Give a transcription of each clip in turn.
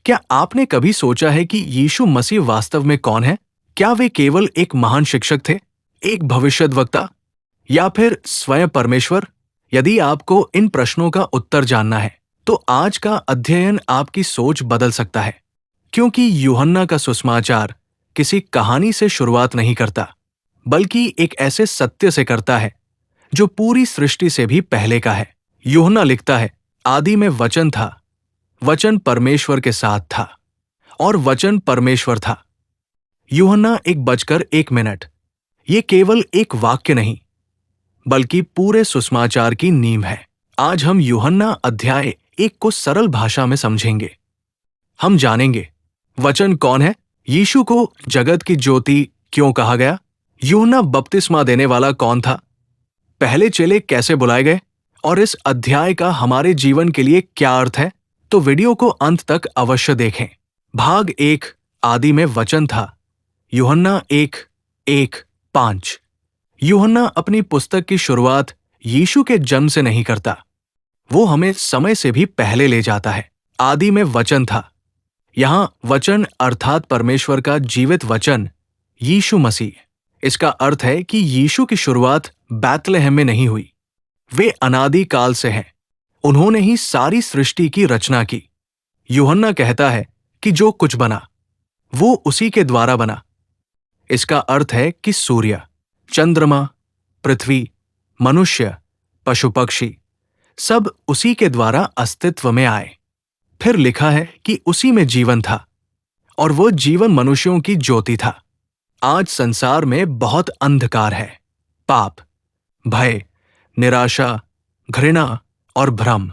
क्या आपने कभी सोचा है कि यीशु मसीह वास्तव में कौन है? क्या वे केवल एक महान शिक्षक थे, एक भविष्यद्वक्ता, या फिर स्वयं परमेश्वर? यदि आपको इन प्रश्नों का उत्तर जानना है, तो आज का अध्ययन आपकी सोच बदल सकता है। क्योंकि यूहन्ना का सुसमाचार किसी कहानी से शुरुआत नहीं करता, बल्कि एक ऐसे सत्य से करता है जो पूरी सृष्टि से भी पहले का है। यूहन्ना लिखता है, आदि में वचन था, वचन परमेश्वर के साथ था, और वचन परमेश्वर था। यूहन्ना 1:1 ये केवल एक वाक्य नहीं, बल्कि पूरे सुसमाचार की नींव है। आज हम यूहन्ना अध्याय 1 को सरल भाषा में समझेंगे। हम जानेंगे वचन कौन है, यीशु को जगत की ज्योति क्यों कहा गया, यूहन्ना बपतिस्मा देने वाला कौन था, पहले चेले कैसे बुलाए गए, और इस अध्याय का हमारे जीवन के लिए क्या अर्थ है। तो वीडियो को अंत तक अवश्य देखें। भाग 1, आदि में वचन था। यूहन्ना 1:1-5। यूहन्ना अपनी पुस्तक की शुरुआत यीशु के जन्म से नहीं करता, वो हमें समय से भी पहले ले जाता है। आदि में वचन था। यहां वचन अर्थात परमेश्वर का जीवित वचन यीशु मसीह। इसका अर्थ है कि यीशु की शुरुआत बैतलहम में नहीं हुई, वे अनादि काल से हैं। उन्होंने ही सारी सृष्टि की रचना की। यूहन्ना कहता है कि जो कुछ बना वो उसी के द्वारा बना। इसका अर्थ है कि सूर्य, चंद्रमा, पृथ्वी, मनुष्य, पशु पक्षी सब उसी के द्वारा अस्तित्व में आए। फिर लिखा है कि उसी में जीवन था, और वो जीवन मनुष्यों की ज्योति था। आज संसार में बहुत अंधकार है, पाप, भय, निराशा, घृणा और भ्रम।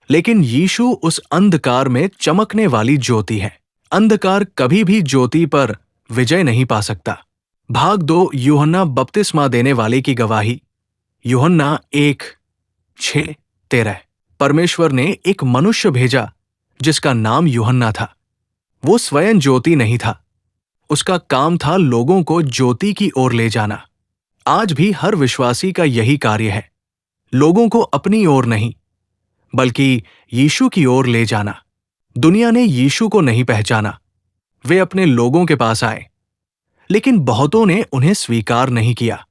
लेकिन यीशु उस अंधकार में चमकने वाली ज्योति है। अंधकार कभी भी ज्योति पर विजय नहीं पा सकता। भाग 2, यूहन्ना बपतिस्मा देने वाले की गवाही। यूहन्ना 1:6-13। परमेश्वर ने एक मनुष्य भेजा जिसका नाम यूहन्ना था। वो स्वयं ज्योति नहीं था, उसका काम था लोगों को ज्योति की ओर ले जाना। आज भी हर विश्वासी का यही कार्य है, लोगों को अपनी ओर नहीं, बल्कि यीशु की ओर ले जाना। दुनिया ने यीशु को नहीं पहचाना। वे अपने लोगों के पास आए, लेकिन बहुतों ने उन्हें स्वीकार नहीं किया।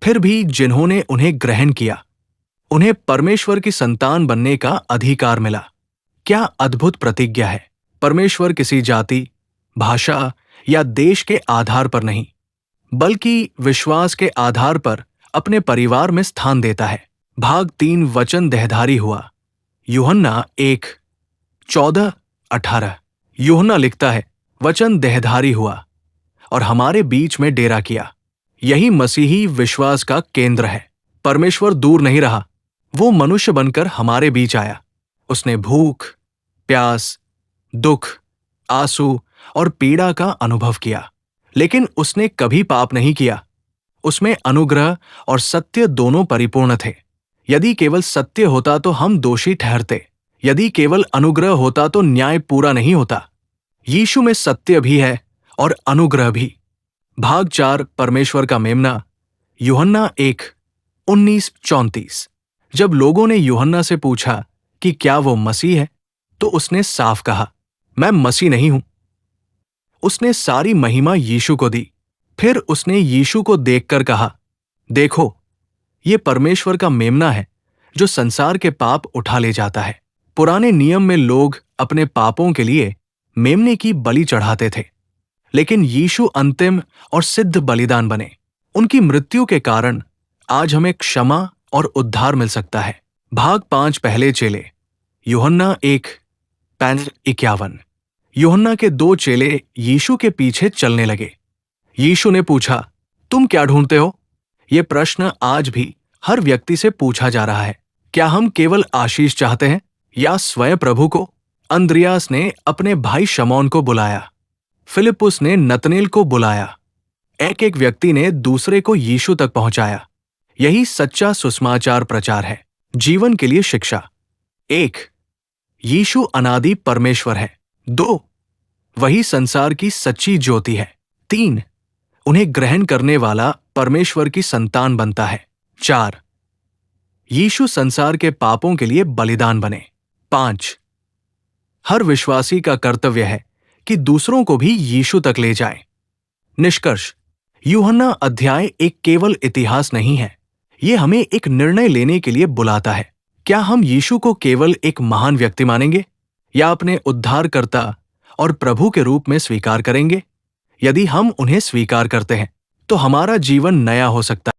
फिर भी जिन्होंने उन्हें ग्रहण किया, उन्हें परमेश्वर की संतान बनने का अधिकार मिला। क्या अद्भुत प्रतिज्ञा है। परमेश्वर किसी जाति, भाषा या देश के आधार पर नहीं, बल्कि विश्वास के आधार पर अपने परिवार में स्थान देता है। भाग 3, वचन देहधारी हुआ। यूहन्ना 1:14-18। यूहन्ना लिखता है, वचन देहधारी हुआ और हमारे बीच में डेरा किया। यही मसीही विश्वास का केंद्र है। परमेश्वर दूर नहीं रहा, वो मनुष्य बनकर हमारे बीच आया। उसने भूख, प्यास, दुख, आंसू और पीड़ा का अनुभव किया, लेकिन उसने कभी पाप नहीं किया। उसमें अनुग्रह और सत्य दोनों परिपूर्ण थे। यदि केवल सत्य होता तो हम दोषी ठहरते, यदि केवल अनुग्रह होता तो न्याय पूरा नहीं होता। यीशु में सत्य भी है और अनुग्रह भी। भाग 4, परमेश्वर का मेमना। यूहन्ना 1:19-34। जब लोगों ने यूहन्ना से पूछा कि क्या वो मसीह है, तो उसने साफ कहा, मैं मसीह नहीं हूं। उसने सारी महिमा यीशु को दी। फिर उसने यीशु को देखकर कहा, देखो, ये परमेश्वर का मेमना है जो संसार के पाप उठा ले जाता है। पुराने नियम में लोग अपने पापों के लिए मेमने की बलि चढ़ाते थे, लेकिन यीशु अंतिम और सिद्ध बलिदान बने। उनकी मृत्यु के कारण आज हमें क्षमा और उद्धार मिल सकता है। भाग 5, पहले चेले। यूहन्ना 1:51। यूहन्ना के 2 चेले यीशु के पीछे चलने लगे। यीशु ने पूछा, तुम क्या ढूंढते हो? ये प्रश्न आज भी हर व्यक्ति से पूछा जा रहा है। क्या हम केवल आशीष चाहते हैं या स्वयं प्रभु को? अंद्रियास ने अपने भाई शमौन को बुलाया, फिलिपुस ने नतनेल को बुलाया। एक व्यक्ति ने दूसरे को यीशु तक पहुंचाया। यही सच्चा सुसमाचार प्रचार है। जीवन के लिए शिक्षा। 1, यीशु अनादि परमेश्वर है। 2, वही संसार की सच्ची ज्योति है। 3, उन्हें ग्रहण करने वाला परमेश्वर की संतान बनता है। 4, यीशु संसार के पापों के लिए बलिदान बने। 5, हर विश्वासी का कर्तव्य है कि दूसरों को भी यीशु तक ले जाए। निष्कर्ष, यूहन्ना अध्याय एक केवल इतिहास नहीं है, ये हमें एक निर्णय लेने के लिए बुलाता है। क्या हम यीशु को केवल एक महान व्यक्ति मानेंगे या अपने उद्धारकर्ता और प्रभु के रूप में स्वीकार करेंगे? यदि हम उन्हें स्वीकार करते हैं तो हमारा जीवन नया हो सकता है।